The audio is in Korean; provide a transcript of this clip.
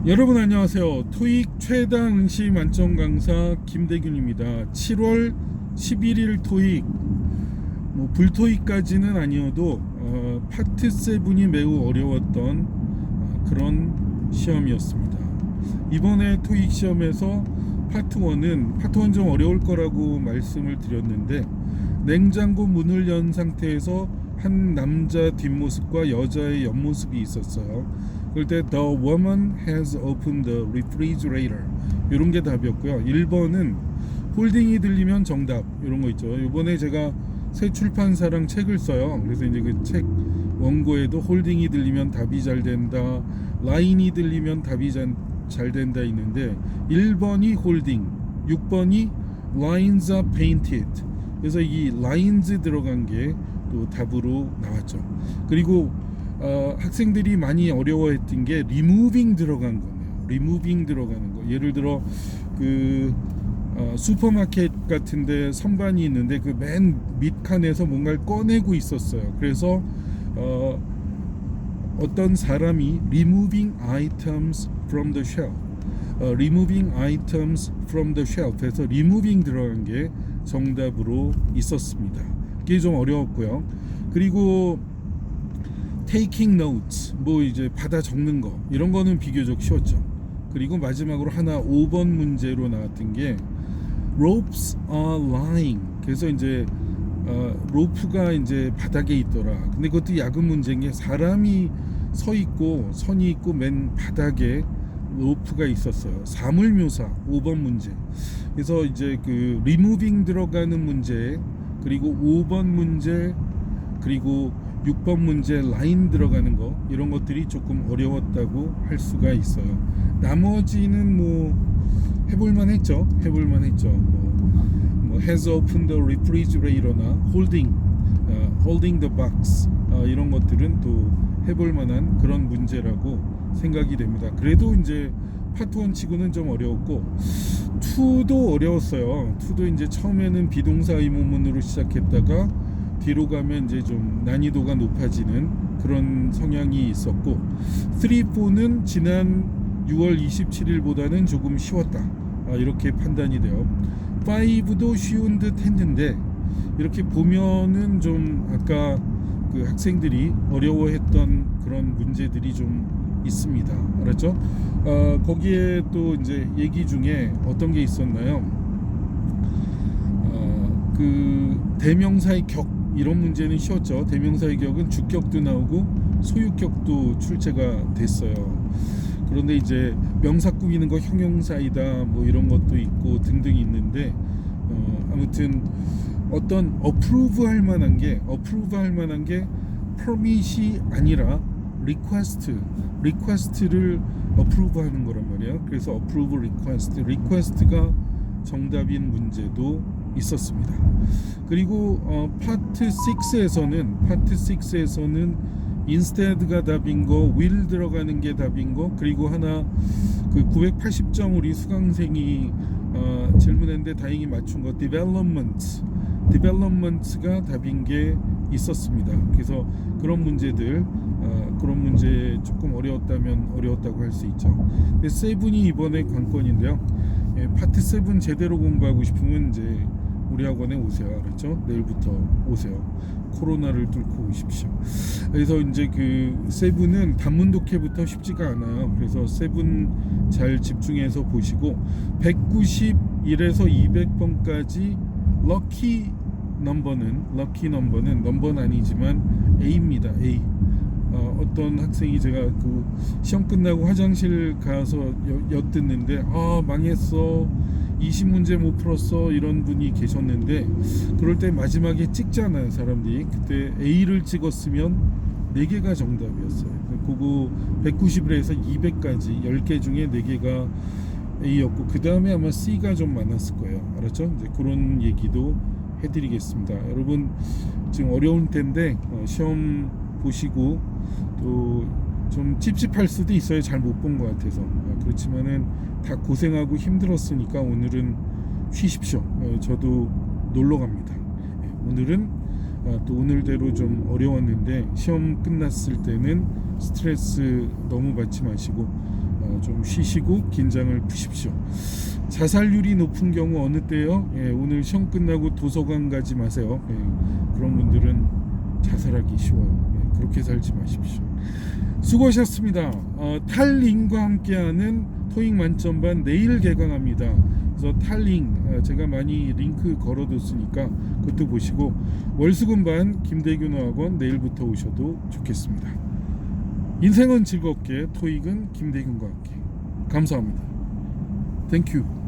여러분 안녕하세요. 토익 최다 응시 만점 강사 김대균입니다. 7월 11일 토익 불토익까지는 아니어도 파트 7이 매우 어려웠던 그런 시험이었습니다. 이번에 토익 시험에서 파트 1은 좀 어려울 거라고 말씀을 드렸는데, 냉장고 문을 연 상태에서 한 남자 뒷모습과 여자의 옆모습이 있었어요. 그럴 때 The woman has opened the refrigerator, 이런 게 답이었고요. 1번은 홀딩이 들리면 정답, 이런 거 있죠. 이번에 제가 새 출판사랑 책을 써요. 그래서 이제 그 책 원고에도 홀딩이 들리면 답이 잘 된다, 라인이 들리면 답이 잘 된다 있는데, 1번이 홀딩, 6번이 lines are painted. 그래서 이 lines 들어간 게 또 답으로 나왔죠. 그리고 학생들이 많이 어려워했던 게 removing 들어간 거네요. removing 들어가는 거. 예를 들어 그 슈퍼마켓 같은데 선반이 있는데 그 맨 밑칸에서 뭔가를 꺼내고 있었어요. 그래서 어떤 사람이 removing items from the shelf, removing items from the shelf 해서 removing 들어간 게 정답으로 있었습니다. 이게 좀 어려웠고요. 그리고 taking notes, 이제 받아 적는 거, 이런 거는 비교적 쉬웠죠. 그리고 마지막으로 하나 5번 문제로 나왔던 게 ropes are lying. 그래서 이제 로프가 이제 바닥에 있더라. 근데 그것도 야근 문제인 게 사람이 서 있고 선이 있고 맨 바닥에 로프가 있었어요. 사물묘사 5번 문제. 그래서 이제 그 removing 들어가는 문제, 그리고 5번 문제, 그리고 6번 문제 라인 들어가는 거, 이런 것들이 조금 어려웠다고 할 수가 있어요. 나머지는 해볼만 했죠. has opened the refrigerator나 holding the box, 이런 것들은 또 해볼 만한 그런 문제라고 생각이 됩니다. 그래도 이제 파트 1 치고는 좀 어려웠고, 2도 어려웠어요. 2도 이제 처음에는 비동사 의문문으로 시작했다가 뒤로 가면 이제 좀 난이도가 높아지는 그런 성향이 있었고, 3, 4는 지난 6월 27일보다는 조금 쉬웠다, 이렇게 판단이 돼요. 5도 쉬운 듯 했는데, 이렇게 보면은 좀 아까 그 학생들이 어려워했던 그런 문제들이 좀 있습니다. 알았죠? 거기에 또 이제 얘기 중에 어떤 게 있었나요? 그 대명사의 격, 이런 문제는 쉬웠죠. 대명사의 격은 주격도 나오고 소유격도 출제가 됐어요. 그런데 이제 명사 꾸미는 거 형용사이다, 이런 것도 있고 등등 있는데, 아무튼 어떤 approve 할 만한 게 permit이 아니라 request를 approve 하는 거란 말이에요. 그래서 approve request가 정답인 문제도 있었습니다. 그리고 파트 6에서는 instead가 답인 거, will 들어가는 게 답인 거, 그리고 하나 그 980점 우리 수강생이 질문했는데 다행히 맞춘 거, development가 답인 게 있었습니다. 그래서 그런 문제 조금 어려웠다면 어려웠다고 할 수 있죠. 7이 이번에 관건인데요. 파트 7 제대로 공부하고 싶으면 이제 우리 학원에 오세요. 알았죠? 내일부터 오세요. 코로나를 뚫고 오십시오. 그래서 이제 그 7은 단문 독해부터 쉽지가 않아요. 그래서 7 잘 집중해서 보시고, 191에서 200번까지 럭키 넘버는 넘버는 아니지만 A입니다. A. 어떤 학생이, 제가 그 시험 끝나고 화장실 가서 엿듣는데 망했어, 20문제 못 풀었어, 이런 분이 계셨는데, 그럴 때 마지막에 찍잖아요, 사람들이. 그때 A를 찍었으면 4개가 정답이었어요. 그거 191에서 200까지 10개 중에 4개가 A였고, 그 다음에 아마 C가 좀 많았을 거예요. 알았죠? 이제 그런 얘기도 해드리겠습니다. 여러분 지금 어려울 텐데 시험 보시고 또 좀 찝찝할 수도 있어요. 잘 못 본 것 같아서. 그렇지만은 다 고생하고 힘들었으니까 오늘은 쉬십시오. 저도 놀러 갑니다. 오늘은 또 오늘대로 좀 어려웠는데, 시험 끝났을 때는 스트레스 너무 받지 마시고 좀 쉬시고 긴장을 푸십시오. 자살률이 높은 경우 어느 때요? 오늘 시험 끝나고 도서관 가지 마세요. 그런 분들은 자살하기 쉬워요. 그렇게 살지 마십시오. 수고하셨습니다. 탈링과 함께하는 토익 만점반 내일 개강합니다. 그래서 탈링 제가 많이 링크 걸어뒀으니까 그것도 보시고 월수금반 김대균 어학원 내일부터 오셔도 좋겠습니다. 인생은 즐겁게 토익은 김대균과 함께. 감사합니다. 땡큐.